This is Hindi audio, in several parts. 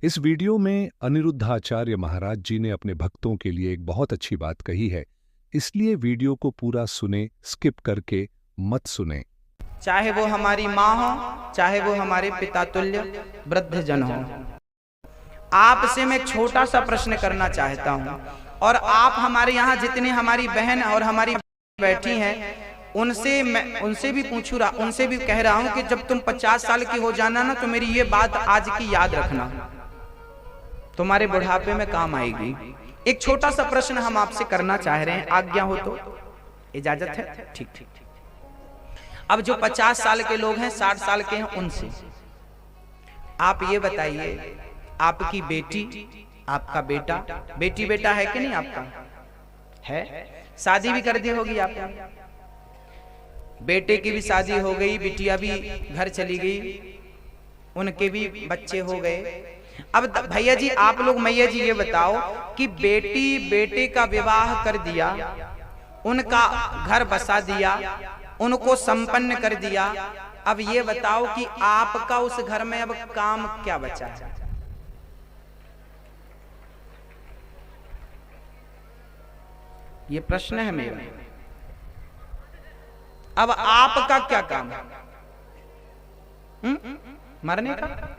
इस वीडियो में अनिरुद्धाचार्य महाराज जी ने अपने भक्तों के लिए एक बहुत अच्छी बात कही है, इसलिए वीडियो को पूरा सुने, स्किप करके मत सुने। चाहे वो हमारी माँ हो, चाहे वो हमारे पिता तुल्य वृद्ध जन हो। आपसे मैं एक छोटा सा प्रश्न करना चाहता हूँ, और आप हमारे यहाँ जितने हमारी बहन और हमारी बैठी हैं उनसे भी पूछू रहा, उनसे भी कह रहा हूँ कि जब तुम 50 साल की हो जाना ना, तो मेरी ये बात आज की याद रखना, तुम्हारे बुढ़ापे में काम आएगी। एक छोटा सा प्रश्न हम आपसे करना चाह रहे हैं, आज्ञा हो तो? इजाजत है? ठीक ठीक। अब जो 50 साल के लोग हैं, 60 साल के हैं, उनसे आप ये बताइए, आपकी बेटी, आपका बेटा, बेटी बेटा है कि नहीं? आपका है, शादी भी कर दी होगी आपने, बेटे की भी शादी हो गई, बिटिया भी घर चली गई, उनके भी बच्चे हो गए। अब भैया जी, आप लोग मैया जी ये बताओ कि बेटी बेटे का विवाह कर दिया, उनका घर बसा दिया, उनको संपन्न कर दिया, अब ये बताओ कि आपका उस घर में अब काम क्या बचा है? ये प्रश्न है मेरा। अब आपका क्या काम है? मरने का?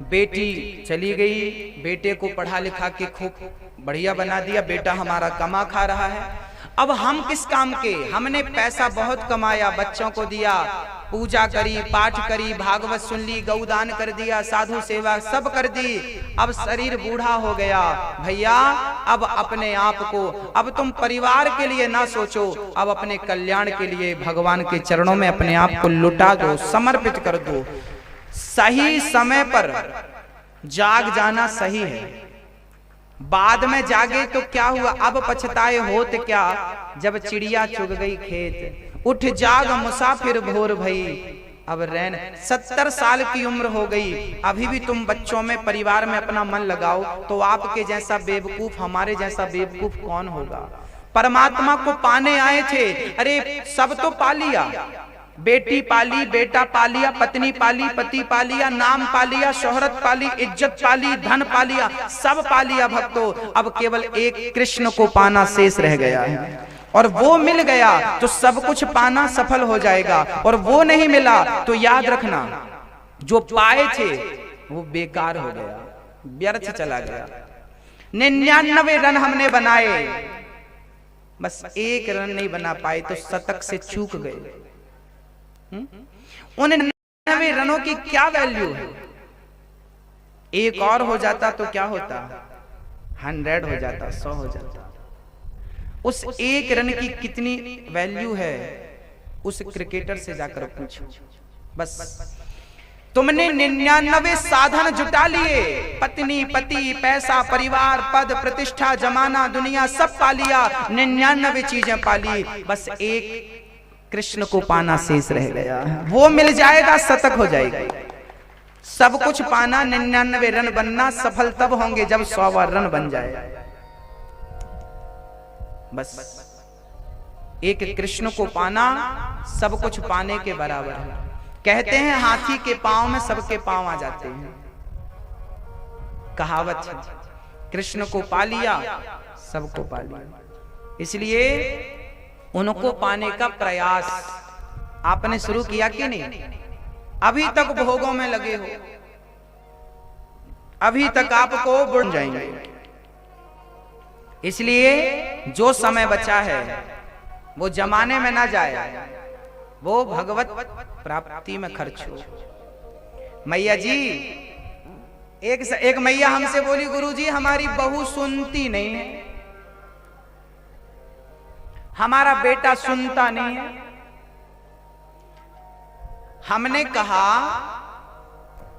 बेटी चली गई, बेटे को पढ़ा लिखा के खूब बढ़िया बना दिया, बेटा हमारा कमा खा रहा है। अब हम किस काम के? हमने पैसा बहुत कमाया, बच्चों को दिया, पूजा करी, पाठ करी, भागवत सुन ली, गौदान कर दिया, साधु सेवा सब कर दी। अब शरीर बूढ़ा हो गया भैया, अब अपने आप को, अब तुम परिवार के लिए ना सोचो, अब अपने कल्याण के लिए भगवान के चरणों में अपने आप को लुटा दो, समर्पित कर दो। सही समय पर जाग जाना सही है, बाद में जागे तो क्या हुआ? अब पछताए होत क्या, जब चिड़िया चुग गई खेत, उठ जाग मुसाफिर भोर भई, अब रैन। 70 साल की उम्र हो गई, अभी भी तुम बच्चों में, परिवार में अपना मन लगाओ, तो आपके जैसा बेवकूफ, हमारे जैसा बेवकूफ कौन होगा? परमात्मा को पाने आए थे, अरे सब तो पा लिया, बेटी पाली, बेटा पालिया, पत्नी पाली, पति पालिया, नाम पालिया, शोहरत पाली, इज्जत पाली, धन पालिया, सब पालिया भक्तों। अब केवल एक कृष्ण को पाना शेष रह गया है, और वो मिल गया तो सब कुछ पाना सफल हो जाएगा, और वो नहीं मिला तो याद रखना, जो पाए थे वो बेकार हो गया, व्यर्थ चला गया। 99 रन हमने बनाए, बस एक रन नहीं बना पाए, तो शतक से चूक गए। उन 99 रनों की क्या वैल्यू है? एक और हो जाता तो क्या होता? 100 हो जाता, 100 हो जाता। उस एक रन की कितनी वैल्यू है, उस क्रिकेटर से जाकर पूछो। बस तुमने 99 साधन जुटा लिए, पत्नी, पति, पैसा, परिवार, पद, प्रतिष्ठा, जमाना, दुनिया सब पा लिया, 99 चीजें पाली, बस एक कृष्ण को पाना शेष रह गया। वो मिल जाएगा, शतक हो जाएगी। सब कुछ पाना, 99 रन बनना, सफल तब होंगे जब 100वां रन बन जाए। बस एक कृष्ण को पाना सब कुछ पाने के बराबर है। कहते हैं हाथी के पांव में सबके पांव आ जाते हैं, कहावत है। कृष्ण को पा लिया, सबको पा लिया। इसलिए उनको पाने का प्रयास आपने शुरू किया कि नहीं? अभी तक भोगों में लगे हो, अभी तक आपको बुड़ जाएंगे। इसलिए जो समय बचा है वो जमाने में ना जाए, वो भगवत प्राप्ति में खर्च हो। मैया जी, एक मैया हमसे बोली, गुरुजी हमारी बहू सुनती नहीं है, हमारा बेटा सुनता नहीं है। हमने कहा,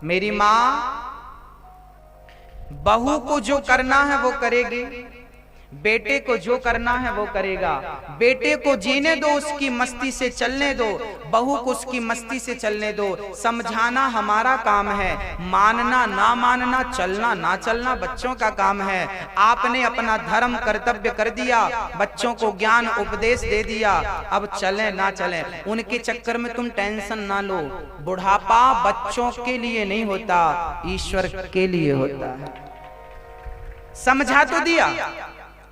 मेरी मां, बहू को जो करना है वो करेगी, बेटे को जो करना है वो करेगा। बेटे को जीने दो, उसकी मस्ती से चलने दो, बहू को उसकी मस्ती से चलने दो। समझाना हमारा काम है, मानना ना मानना, चलना ना चलना बच्चों का काम है। आपने अपना धर्म कर्तव्य कर दिया, बच्चों को ज्ञान उपदेश दे दिया, अब चले ना चले उनके चक्कर में तुम टेंशन ना लो। बुढ़ापा बच्चों के लिए नहीं होता, ईश्वर के लिए होता है। समझा तो दिया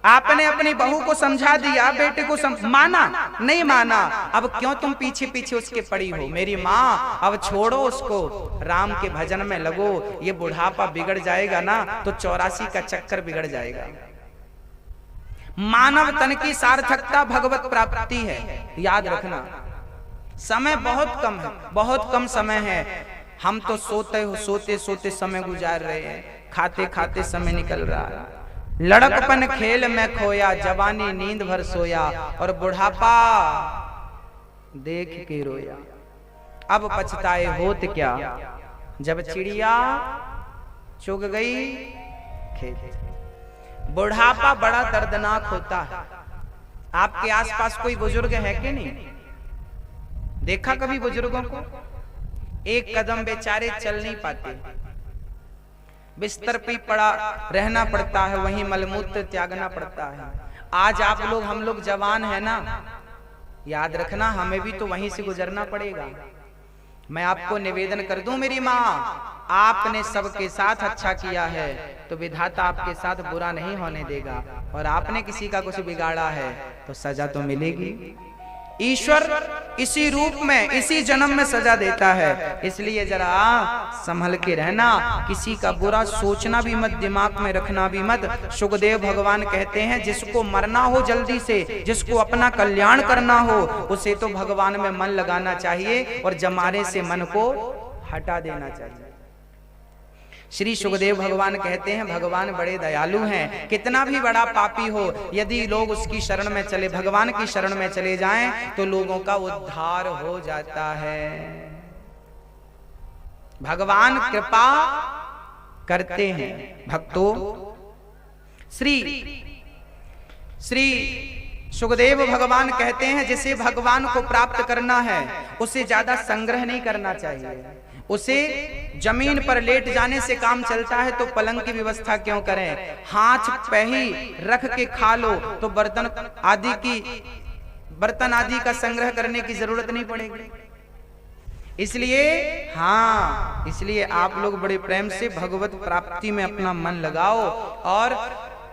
आपने, अपनी बहू को समझा दिया, बेटे को माना नहीं माना, अब क्यों तुम पीछे पीछे उसके पड़ी हो? मेरी माँ अब छोड़ो उसको, राम के भजन में लगो। ये बुढ़ापा बिगड़ जाएगा ना तो 84 का चक्कर बिगड़ जाएगा। मानव तन की सार्थकता भगवत प्राप्ति है, याद रखना। समय बहुत कम है, बहुत कम समय है। हम तो सोते सोते समय गुजार रहे हैं, खाते खाते समय निकल रहा है। लड़कपन खेल में खोया, जवानी नींद भर सोया, और बुढ़ापा देख के रोया। अब पछताए होत क्या, जब चिड़िया चुग गई खेत। बुढ़ापा बड़ा दर्दनाक होता है। आपके आसपास कोई बुजुर्ग है कि नहीं? देखा कभी बुजुर्गों को? एक कदम बेचारे चल नहीं पाते, बिस्तर पे पड़ा रहना पड़ता है, वहीं मलमूत्र त्यागना पड़ता है। आज आप लोग, हम लोग जवान है ना, याद रखना हमें भी तो वहीं से गुजरना पड़ेगा। मैं आपको निवेदन कर दूं मेरी माँ, आपने सबके साथ अच्छा किया है तो विधाता आपके साथ बुरा नहीं होने देगा, और आपने किसी का कुछ बिगाड़ा है तो सजा तो मिलेगी। ईश्वर इसी रूप में, इसी जन्म में सजा देता है। इसलिए जरा संभल के रहना, किसी का बुरा सोचना भी मत, दिमाग में रखना भी मत। सुखदेव भगवान कहते हैं जिसको मरना हो जल्दी से, जिसको अपना कल्याण करना हो, उसे तो भगवान में मन लगाना चाहिए और जमाने से मन को हटा देना चाहिए। श्री सुखदेव भगवान कहते हैं भगवान बड़े दयालु हैं, कितना भी बड़ा पापी हो यदि लोग उसकी शरण में चले, भगवान की शरण में चले जाएं तो लोगों का उद्धार हो जाता है। भगवान कृपा करते हैं भक्तों। श्री सुखदेव भगवान कहते हैं जिसे भगवान को प्राप्त करना है उसे ज्यादा संग्रह नहीं करना चाहिए। उसे जमीन पर लेट जाने से काम चलता है तो पलंग की व्यवस्था क्यों करें? हाथ पे ही रख के खा लो तो बर्तन आदि का संग्रह करने की जरूरत नहीं पड़ेगी। इसलिए आप लोग बड़े प्रेम से भगवत प्राप्ति में अपना मन लगाओ, और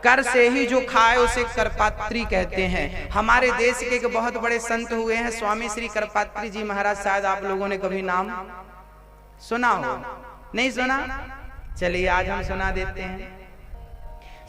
कर से ही जो खाए उसे करपात्री कहते हैं। हमारे देश के एक बहुत बड़े संत हुए हैं स्वामी श्री करपात्री जी महाराज, शायद आप लोगों ने कभी नाम सुना हो, नहीं सुना? चलिए आज हम सुना देते हैं।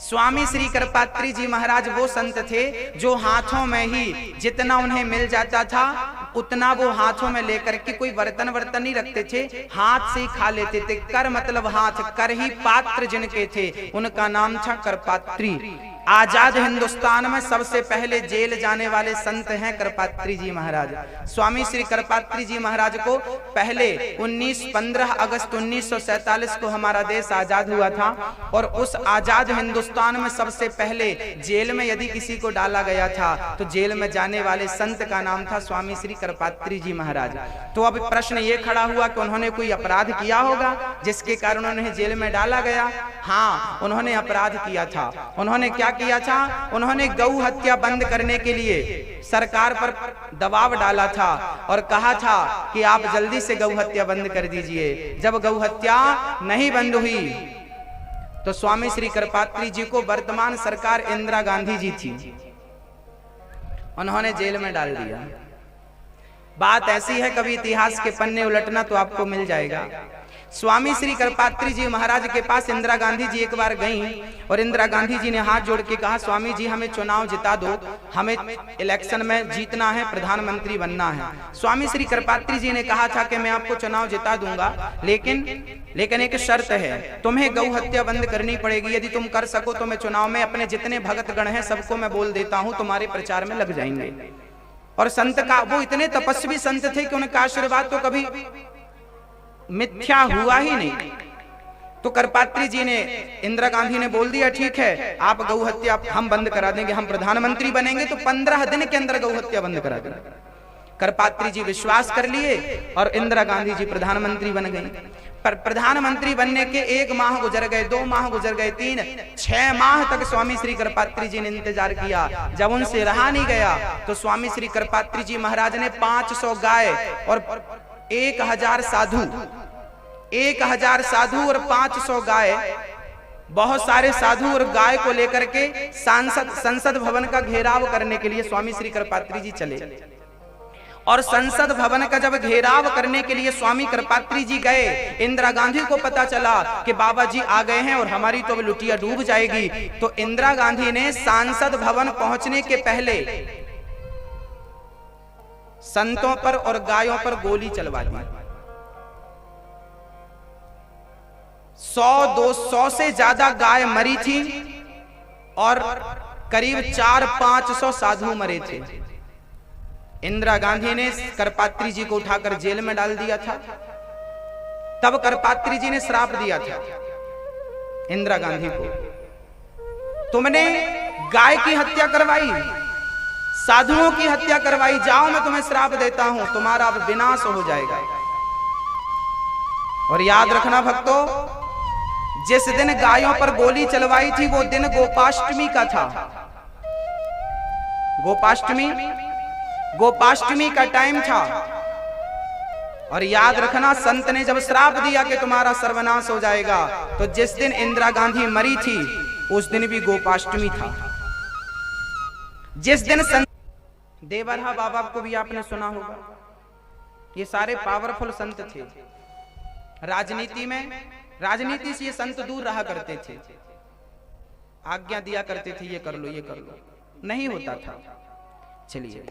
स्वामी श्री करपात्री जी महाराज वो संत थे जो हाथों में ही जितना उन्हें मिल जाता था उतना वो हाथों में लेकर के, कोई बर्तन नहीं रखते थे, हाथ से ही खा लेते थे। कर मतलब हाथ, कर ही पात्र जिनके थे उनका नाम था करपात्री। आजाद हिंदुस्तान में सबसे पहले जेल जाने वाले संत हैं करपात्री जी महाराज। स्वामी श्री करपात्री जी महाराज को पहले 15 अगस्त 1947 को हमारा देश आजाद हुआ था, और उस आजाद हिंदुस्तान में सबसे पहले जेल में यदि किसी को डाला गया था तो जेल में जाने वाले संत का नाम था स्वामी श्री करपात्री जी महाराज। तो अब प्रश्न ये खड़ा हुआ कि उन्होंने कोई अपराध किया होगा जिसके कारण उन्हें जेल में डाला गया? हाँ, उन्होंने अपराध किया था। उन्होंने क्या किया था? उन्होंने गौ हत्या बंद करने के लिए सरकार पर दबाव डाला था और कहा था कि आप जल्दी से गौ हत्या बंद कर दीजिए। जब गौ हत्या नहीं बंद हुई तो स्वामी श्री करपात्री जी को वर्तमान सरकार इंदिरा गांधी जी थी, उन्होंने जेल में डाल दिया। बात ऐसी है, कभी इतिहास के पन्ने उलटना तो आपको मिल जाएगा। स्वामी श्री करपात्री जी महाराज के पास इंदिरा गांधी जी एक बार गईं और इंदिरा गांधी जी ने हाथ जोड़ के कहा, स्वामी जी हमें चुनाव जिता दो, हमें इलेक्शन में जीतना है, प्रधानमंत्री बनना है। स्वामी श्री करपात्री जी ने कहा था कि मैं आपको चुनाव जिता दूंगा, लेकिन एक शर्त है, तुम्हें गौ हत्या बंद करनी पड़ेगी। यदि तुम कर सको तो मैं चुनाव में अपने जितने भगत गण हैं सबको मैं बोल देता हूं, तुम्हारे प्रचार में लग जाएंगे। और संत का, वो इतने तपस्वी संत थे कि उनका आशीर्वाद तो कभी मिथ्या हुआ ही नहीं। तो करपात्री जी ने, इंदिरा गांधी ने बोल दिया ठीक है आप गौ हत्या हम बंद करा देंगे, हम प्रधानमंत्री बनेंगे तो 15 दिन के अंदर गौ हत्या बंद करा देंगे। करपात्री जी विश्वास कर लिए और इंदिरा गांधी जी प्रधानमंत्री बन गई। पर प्रधानमंत्री बनने के 1 माह गुजर गए, 2 माह गुजर गए, 3, 6 माह तक स्वामी श्री करपात्री जी ने इंतजार किया। जब उनसे रहा नहीं गया तो स्वामी श्री करपात्री जी महाराज ने 500 गाय और 1000 साधु, 1000 साधु और 500 गाय, बहुत सारे साधु और गाय को लेकर के संसद भवन का घेराव करने के लिए स्वामी श्री करपात्री जी चले। और संसद भवन का जब घेराव करने के लिए स्वामी करपात्री जी गए, इंदिरा गांधी को पता चला कि बाबा जी आ गए हैं और हमारी तो लुटिया डूब जाएगी। तो इंदिरा गांधी ने संसद भवन पहुंचने के पहले संतों पर और गायों पर गोली चलवा दी। 100-200 से ज्यादा गाय मरी थी और करीब 400-500 साधु मरे थे। इंदिरा गांधी ने करपात्री जी को उठाकर जेल में डाल दिया था। तब करपात्री जी ने श्राप दिया था इंदिरा गांधी को, तुमने गाय की हत्या करवाई, साधुओं की हत्या करवाई, जाओ मैं तुम्हें श्राप देता हूं, तुम्हारा अब विनाश हो जाएगा। और याद रखना भक्तों, जिस दिन गायों पर गोली चलवाई थी वो दिन गोपाष्टमी का था। गोपाष्टमी का टाइम था। और याद रखना, संत ने जब श्राप दिया कि तुम्हारा सर्वनाश हो जाएगा, तो जिस दिन इंदिरा गांधी मरी थी उस दिन भी गोपाष्टमी था। जिस दिन संत देवरहा बाबा को भी आपने सुना होगा, ये सारे पावरफुल संत थे। राजनीति से ये संत दूर रहा करते थे, आज्ञा दिया करते थे ये कर लो ये कर लो, नहीं होता था। चलिए,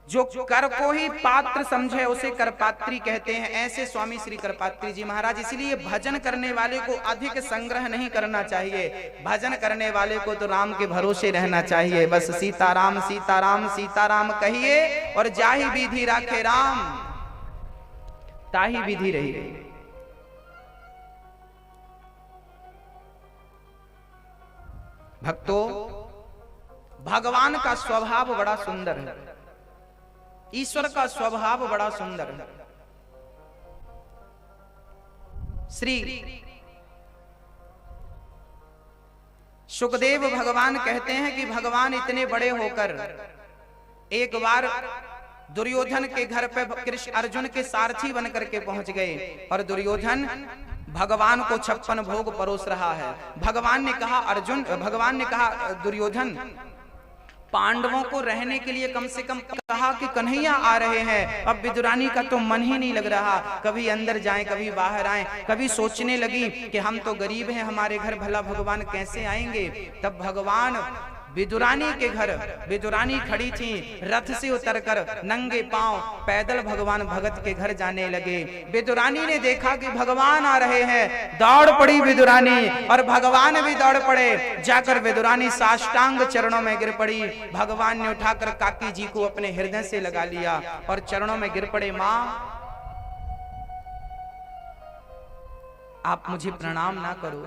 जो कर को ही पात्र समझे उसे करपात्री कहते हैं, ऐसे स्वामी श्री करपात्री जी महाराज। इसलिए भजन करने वाले को अधिक संग्रह नहीं करना चाहिए, भजन करने वाले को तो राम के भरोसे रहना चाहिए। बस सीताराम सीताराम सीताराम कहिए और जाहि विधि राखे राम, ताही विधि रही। भक्तों, भगवान का स्वभाव बड़ा सुंदर है, ईश्वर का स्वभाव बड़ा सुंदर है। श्री सुखदेव भगवान कहते हैं कि भगवान इतने बड़े होकर एक बार दुर्योधन के घर पे कृष्ण अर्जुन के सारथी बनकर के पहुंच गए और दुर्योधन भगवान को 56 भोग परोस रहा है। भगवान ने कहा दुर्योधन, पांडवों को रहने के लिए कम से कम कहा कि कन्हैया आ रहे हैं, अब विदुरानी का तो मन ही नहीं लग रहा, कभी अंदर जाएं कभी बाहर आएं। कभी सोचने लगी कि हम तो गरीब हैं, हमारे घर भला भगवान कैसे आएंगे। तब भगवान विदुरानी के घर, विदुरानी खड़ी थी, रथ से उतरकर नंगे पांव पैदल भगवान भगत के घर जाने लगे। विदुरानी ने देखा कि भगवान आ रहे हैं, दौड़ पड़ी विदुरानी और भगवान भी दौड़ पड़े। जाकर विदुरानी साष्टांग चरणों में गिर पड़ी। भगवान ने उठाकर काकी जी को अपने हृदय से लगा लिया और चरणों में गिर पड़े, मां आप मुझे प्रणाम ना करो।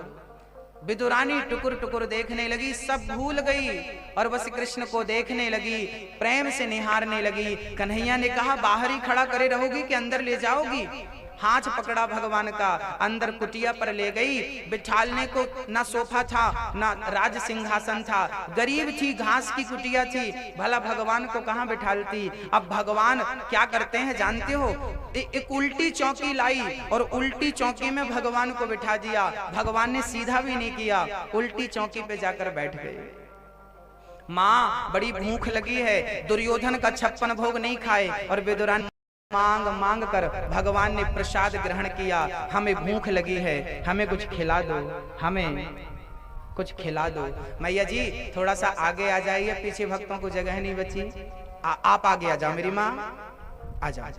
विदुरानी टुकुर टुकुर देखने लगी, सब भूल गई और बस कृष्ण को देखने लगी, प्रेम से निहारने लगी। कन्हैया ने कहा बाहर ही खड़ा करे रहोगी कि अंदर ले जाओगी। हाथ पकड़ा भगवान का, अंदर कुटिया पर ले गई। बिठालने को ना सोफा था ना राज सिंहासन था, गरीब थी, घास की कुटिया थी, भला भगवान को कहां बिठालती। अब भगवान क्या करते हैं जानते हो, एक उल्टी चौकी लाई और उल्टी चौकी में भगवान को बिठा दिया। भगवान ने सीधा भी नहीं किया, उल्टी चौकी पे जाकर बैठ गए। माँ बड़ी भूख लगी है, दुर्योधन का 56 भोग नहीं खाए और विदुरानी मांग मांग कर भगवान ने प्रसाद ग्रहण किया। हमें भूख लगी है, हमें कुछ खिला दो, हमें कुछ खिला दो। मैया जी थोड़ा सा आगे आ जाइए, पीछे भक्तों को जगह नहीं बची। आप आगे आ जाओ, मेरी माँ आ जाओ,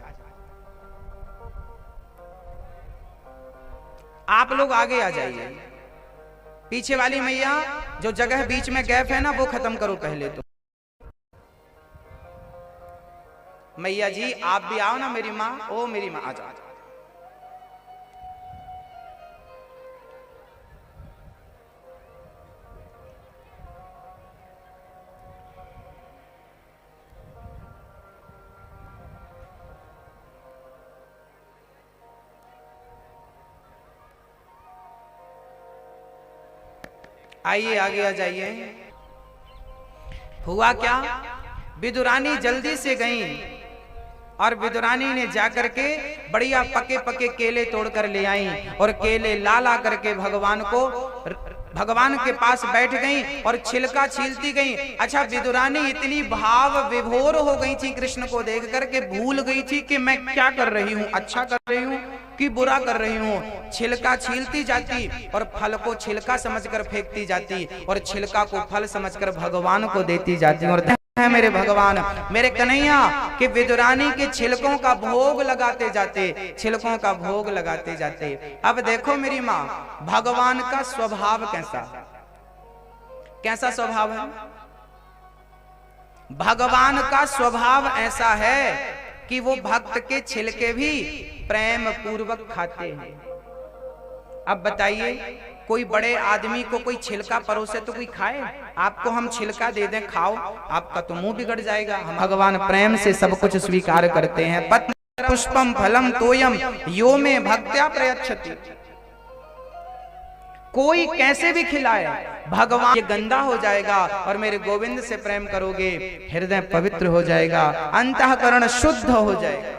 आप लोग आगे आ जाइए। पीछे वाली मैया जो जगह बीच में गैप है ना, वो खत्म करो पहले तो। मैया जी आप भी आओ ना, मेरी माँ, ओ मेरी माँ आ जाओ। आइए आगे आ जाइए। हुआ क्या, विदुरानी जल्दी से गई और विदुरानी ने जाकर के बढ़िया पके पके केले तोड़कर ले आई और केले ला ला करके भगवान के पास बैठ गई और छिलका छीलती गई। अच्छा, विदुरानी इतनी भाव विभोर हो गई थी कृष्ण को देख करके, भूल गई थी कि मैं क्या कर रही हूँ, अच्छा कर रही हूँ कि बुरा कर रही हूँ। छिलका छीलती जाती और फल को छिलका समझकर फेंकती जाती और छिलका को फल समझकर भगवान को देती जाती। और है मेरे भगवान, मेरे कन्हैया कि विदुरानी के छिलकों का भोग लगाते जाते, छिलकों का भोग लगाते जाते। अब देखो मेरी माँ, भगवान का स्वभाव कैसा स्वभाव है। भगवान का स्वभाव ऐसा है कि वो भक्त के छिलके भी प्रेम पूर्वक खाते हैं। अब बताइए, कोई बड़े आदमी को कोई छिलका परोसे तो कोई खाए? आपको हम छिलका दे दें खाओ, आपका तो मुंह बिगड़ जाएगा। भगवान प्रेम से सब कुछ स्वीकार करते हैं। पत्र पुष्पम फलम तोयम यो में भक्त्या प्रयच्छति। कोई कैसे भी खिलाए, भगवान ये गंदा हो जाएगा और मेरे गोविंद से प्रेम करोगे, हृदय पवित्र हो जाएगा, अंतःकरण शुद्ध हो जाएगा।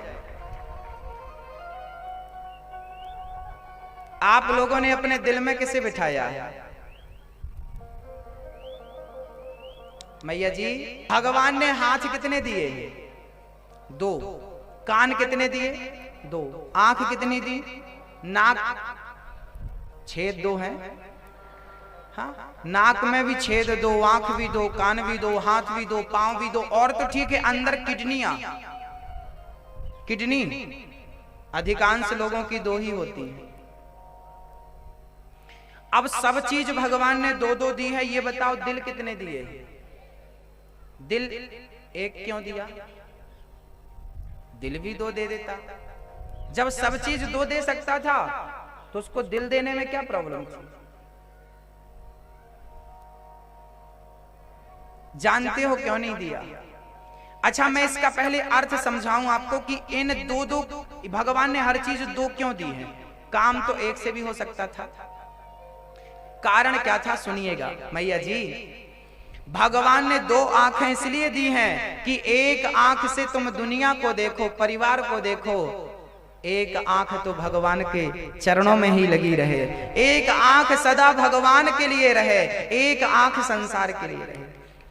आप लोगों ने अपने दिल में किसे बिठाया है? मैया जी, भगवान ने हाथ कितने दिए? 2। कान कितने दिए? 2। आंख कितनी दी? नाक छेद 2 है। हाँ, नाक में भी छेद 2, आंख भी 2, कान भी 2, हाथ भी 2, पांव भी 2। और तो ठीक है, अंदर किडनी अधिकांश लोगों की 2 ही होती है। अब सब चीज भगवान ने 2-2 दी है, ये बताओ दिल कितने दिए? दिल 1 क्यों दिया? दिल भी 2 दे देता। जब सब चीज 2 दे सकता था तो उसको दिल देने में क्या प्रॉब्लम थी? जानते हो क्यों नहीं दिया? अच्छा, मैं इसका पहले अर्थ समझाऊं आपको कि इन 2-2 भगवान ने हर चीज 2 क्यों दी है। काम तो 1 से भी हो सकता था। कारण क्या था सुनिएगा मैया जी। भगवान ने 2 आंखें इसलिए दी हैं कि एक आंख से तुम दुनिया को देखो, परिवार को देखो, एक आंख तो भगवान के चरणों में ही लगी रहे, एक आंख सदा भगवान के लिए रहे, एक आंख संसार के लिए रहे।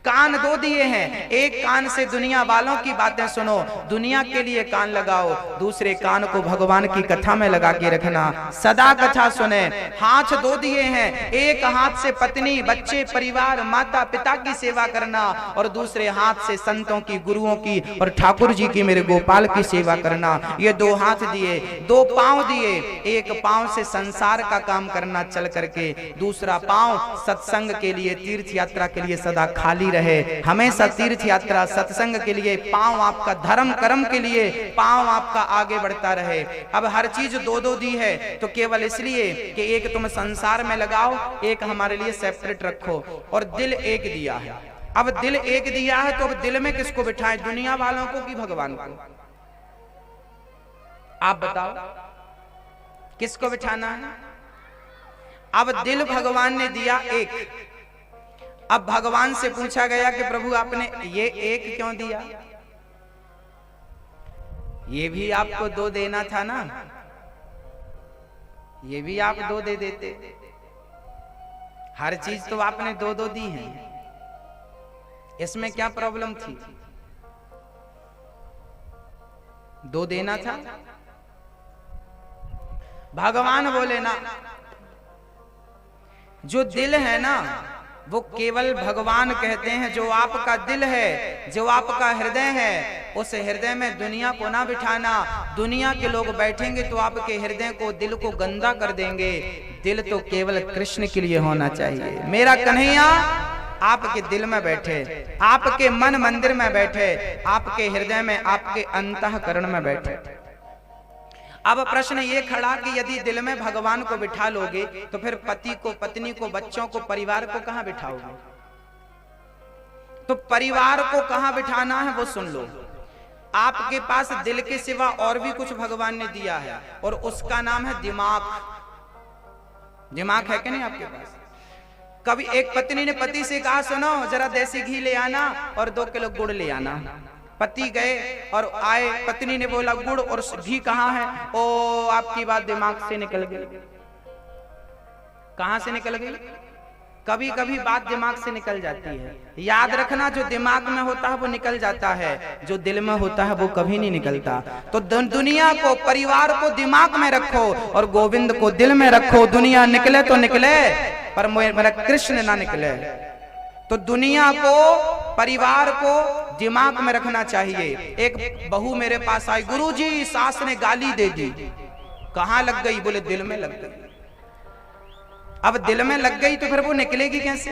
कान 2 दिए हैं, एक कान से दुनिया वालों की बातें सुनो, दुनिया के लिए कान लगाओ, दूसरे कान को भगवान की कथा में लगा के रखना, सदा कथा सुने। हाथ 2 दिए हैं, एक हाथ से पत्नी, बच्चे, परिवार, माता पिता की सेवा करना और दूसरे हाथ से संतों की, गुरुओं की और ठाकुर जी की, मेरे गोपाल की सेवा करना। ये 2 हाथ दिए। 2 पांव दिए, एक पांव से संसार का काम करना चल करके, दूसरा पांव सत्संग के लिए, तीर्थ यात्रा के लिए सदा खाली रहे, हमेशा तीर्थ यात्रा सत्संग के लिए, पांव आपका धर्म कर्म के लिए, पांव आपका आगे बढ़ता रहे। अब हर चीज 2-2 दी है तो केवल इसलिए कि एक तुम संसार में लगाओ, एक हमारे लिए सेपरेट रखो, और दिल 1 दिया है। अब दिल 1 दिया है तो अब दिल में किसको बिठाएं, दुनिया वालों को कि भगवान को? आप बताओ किसको बिठाना है? अब दिल भगवान ने दिया 1। अब भगवान से पूछा गया कि प्रभु आपने ये 1 क्यों दिया? ये भी आपको 2 देना था ना, ये भी आप 2 दे देते। हर चीज तो आपने 2-2 दी है, इसमें क्या प्रॉब्लम थी? 2 देना था। भगवान बोले ना, जो दिल है ना वो केवल भगवान कहते हैं। जो आपका दिल है, जो आपका हृदय है, उस हृदय में दुनिया को ना बिठाना। दुनिया के लोग बैठेंगे तो आपके हृदय को, दिल को गंदा कर देंगे। दिल तो केवल कृष्ण के लिए होना चाहिए। मेरा कन्हैया आपके दिल में बैठे, आपके मन मंदिर में बैठे, आपके हृदय में, आपके अंतःकरण में बैठे। अब प्रश्न ये खड़ा कि यदि दिल में भगवान को बिठा लोगे तो फिर पति को, पत्नी को, बच्चों को, परिवार को कहां बिठाओगे? तो परिवार को कहां बिठाना है वो सुन लो। आपके पास दिल के सिवा और भी कुछ भगवान ने दिया है और उसका नाम है दिमाग। दिमाग है कि नहीं आपके पास? कभी एक पत्नी ने पति से कहा, सुनो जरा देसी घी ले आना और 2 किलो गुड़ ले आना। पति गए और आए, पत्नी ने बोला गुड़ और घी कहाँ है? ओ आपकी बात दिमाग से निकल गई। कहां से निकल गई? कभी कभी बात दिमाग से निकल जाती है। याद रखना, जो दिमाग में होता है वो निकल जाता है, जो दिल में होता है वो कभी नहीं निकलता। तो दुनिया को, परिवार को दिमाग में रखो और गोविंद को दिल में रखो। दुनिया निकले तो निकले, पर मेरा कृष्ण ना निकले। तो दुनिया को, परिवार को दिमाग में रखना चाहिए। एक बहू मेरे पास आई, गुरुजी सास ने गाली दे दी। कहां लग गई? बोले दिल में लग गई। अब दिल में लग गई तो फिर वो निकलेगी कैसे?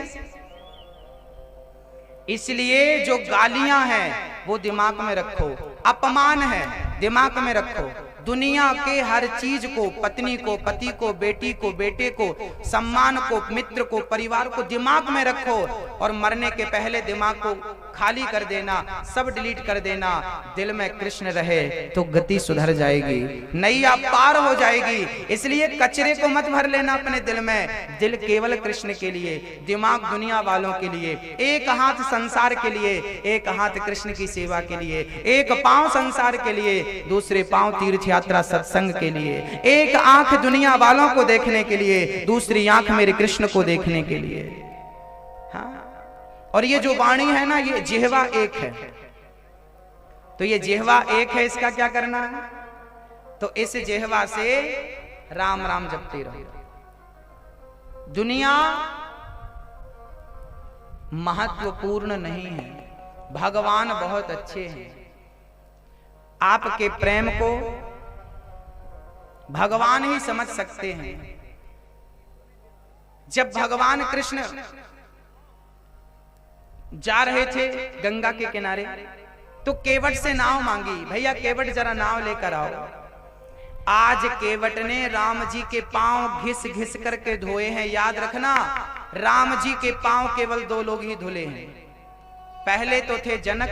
इसलिए जो गालियां हैं वो दिमाग में रखो, अपमान है दिमाग में रखो। दुनिया के हर चीज को, पत्नी को, पति को, बेटी को, बेटे को, सम्मान को, मित्र को, परिवार को दिमाग में रखो और मरने के पहले दिमाग को खाली कर देना, सब डिलीट कर देना। दिल में कृष्ण रहे तो गति सुधर जाएगी, नैया पार हो जाएगी। इसलिए कचरे को मत भर लेना अपने दिल में। दिल केवल कृष्ण के लिए, दिमाग दुनिया वालों के लिए। एक हाथ संसार के लिए, एक हाथ कृष्ण की सेवा के लिए। एक पांव संसार के लिए, दूसरे पांव तीर्थ यात्रा सत्संग के लिए। एक आंख दुनिया वालों को देखने के लिए, दूसरी आंख मेरे कृष्ण को देखने के लिए। हाँ, और ये जो वाणी है ना, ये जिह्वा एक है। तो ये जिह्वा एक है, इसका क्या करना है? तो इस जिह्वा से राम राम जपते रहो। दुनिया महत्वपूर्ण नहीं है, भगवान बहुत अच्छे हैं। आपके प्रेम को भगवान ही समझ सकते हैं। जब भगवान कृष्ण जा रहे थे गंगा के किनारे, तो केवट से नाव मांगी, भैया केवट जरा नाव लेकर आओ। आज केवट ने राम जी के पांव घिस घिस करके धोए हैं। याद रखना, राम जी के पांव केवल 2 लोग ही धुले हैं। पहले तो थे जनक,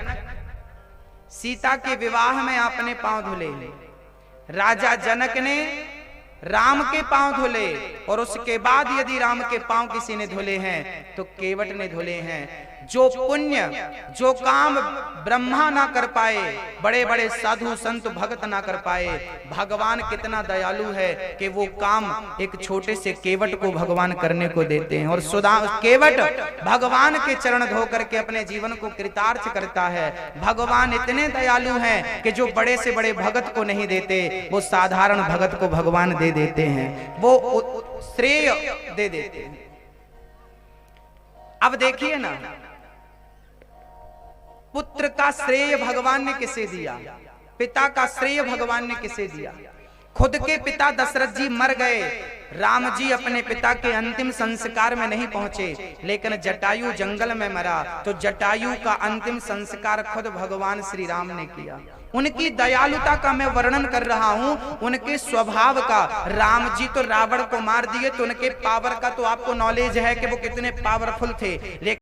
सीता के विवाह में आपने पांव धुले। राजा जनक ने राम के पांव धुले, और उसके बाद यदि राम के पांव किसी ने धुले हैं तो केवट ने धुले हैं। जो पुण्य, जो काम ब्रह्मा ना कर पाए, बड़े बड़े साधु संत भगत ना कर पाए, भगवान कितना दयालु है कि वो काम एक छोटे से केवट को भगवान करने को देते हैं। और केवट भगवान के चरण धो करके अपने जीवन को कृतार्थ करता है। भगवान इतने दयालु हैं कि जो बड़े से बड़े भगत को नहीं देते, वो साधारण भगत को भगवान दे देते हैं, वो श्रेय दे देते हैं। अब देखिए ना, पुत्र का श्रेय भगवान ने किसे दिया? पिता का श्रेय भगवान ने किसे दिया? खुद के पिता दशरथ जी मर गए, राम जी अपने पिता के अंतिम संस्कार में नहीं पहुंचे, लेकिन जटायु जंगल में मरा, तो जटायु का अंतिम संस्कार खुद भगवान श्री राम ने किया। उनकी दयालुता का मैं वर्णन कर रहा हूं, उनके स्वभाव का। राम जी तो रावण को मार दिए, तो उनके पावर का तो आपको नॉलेज है कि वो कितने पावरफुल थे, लेकिन